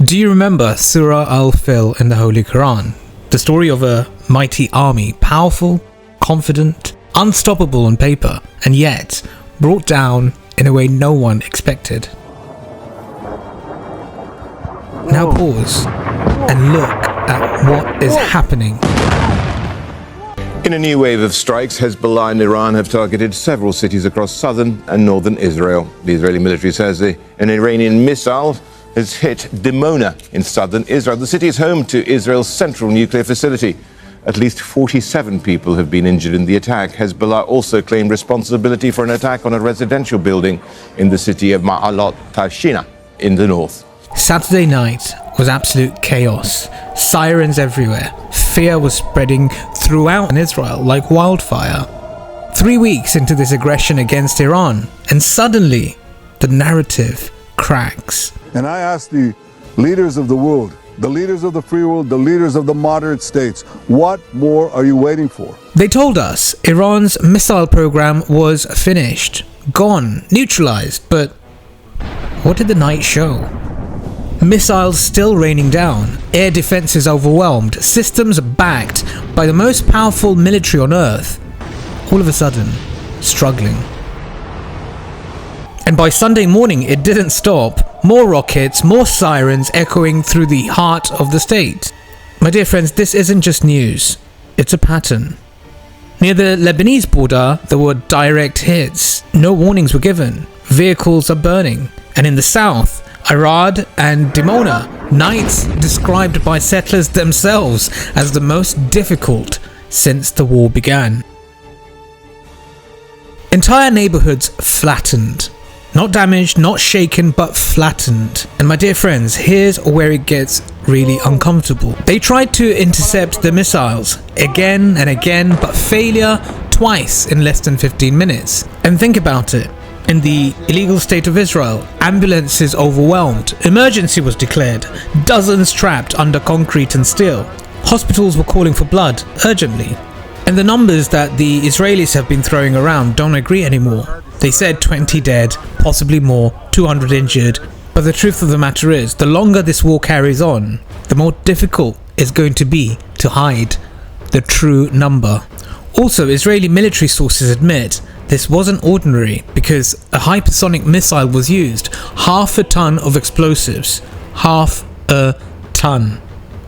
Do you remember Surah Al-Fil in the Holy Quran? The story of a mighty army, powerful, confident, unstoppable on paper, and yet brought down in a way no one expected. Now pause and look at what is happening. In a new wave of strikes, Hezbollah and Iran have targeted several cities across southern and northern Israel. The Israeli military says an Iranian missile has hit Dimona in southern Israel. The city is home to Israel's central nuclear facility. At least 47 people have been injured in the attack. Hezbollah also claimed responsibility for an attack on a residential building in the city of Ma'alat Tashina in the north. Saturday night was absolute chaos. Sirens everywhere. Fear was spreading throughout Israel like wildfire. 3 weeks into this aggression against Iran, and suddenly the narrative cracks. And I ask the leaders of the world, the leaders of the free world, the leaders of the moderate states, what more are you waiting for? They told us Iran's missile program was finished, gone, neutralized, but what did the night show? Missiles still raining down, air defenses overwhelmed, systems backed by the most powerful military on earth, all of a sudden struggling. And by Sunday morning it didn't stop. More rockets, more sirens echoing through the heart of the state. My dear friends, this isn't just news, it's a pattern. Near the Lebanese border there were direct hits, no warnings were given, vehicles are burning, and in the south, Arad and Dimona, nights described by settlers themselves as the most difficult since the war began. Entire neighborhoods flattened. Not damaged, not shaken, but flattened. And my dear friends, here's where it gets really uncomfortable. They tried to intercept the missiles again and again, but failure twice in less than 15 minutes. And think about it. In the illegal state of Israel, ambulances overwhelmed, emergency was declared, dozens trapped under concrete and steel. Hospitals were calling for blood urgently. And the numbers that the Israelis have been throwing around don't agree anymore. They said 20 dead, possibly more, 200 injured. But the truth of the matter is, the longer this war carries on, the more difficult it's going to be to hide the true number. Also, Israeli military sources admit this wasn't ordinary because a hypersonic missile was used, 1/2 ton of explosives, 1/2 ton.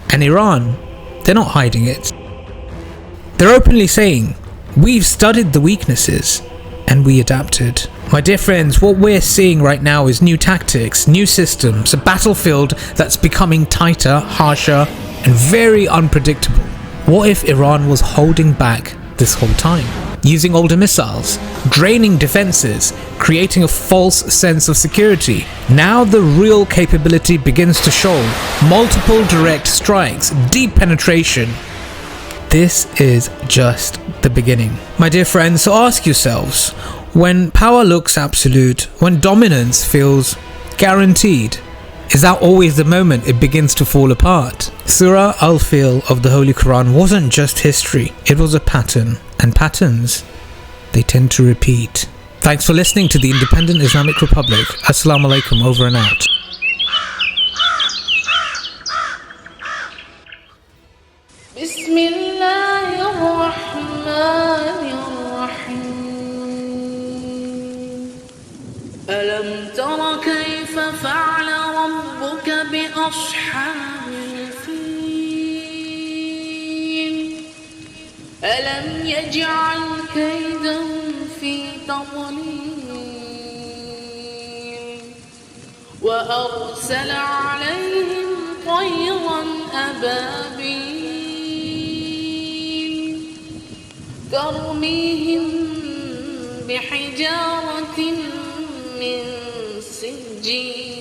And Iran, they're not hiding it. They're openly saying, we've studied the weaknesses and we adapted. My dear friends, what we're seeing right now is new tactics, new systems, a battlefield that's becoming tighter, harsher, and very unpredictable. What if Iran was holding back this whole time? Using older missiles, draining defenses, creating a false sense of security. Now the real capability begins to show. Multiple direct strikes, deep penetration. This is just the beginning. My dear friends, so ask yourselves, when power looks absolute, when dominance feels guaranteed, is that always the moment it begins to fall apart? Surah Al-Fil of the Holy Quran wasn't just history, it was a pattern, and patterns, they tend to repeat. Thanks for listening to the Independent Islamic Republic. Assalamu alaikum, over and out. ألم تر كيف فعل ربك بأصحاب الفيل ألم يجعل كيدهم في تضليل وأرسل عليهم طيرا أبابيل ترميهم بحجارة من سجيل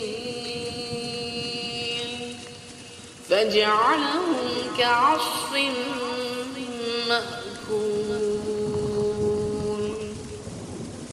فجعلهم كعصف مأكول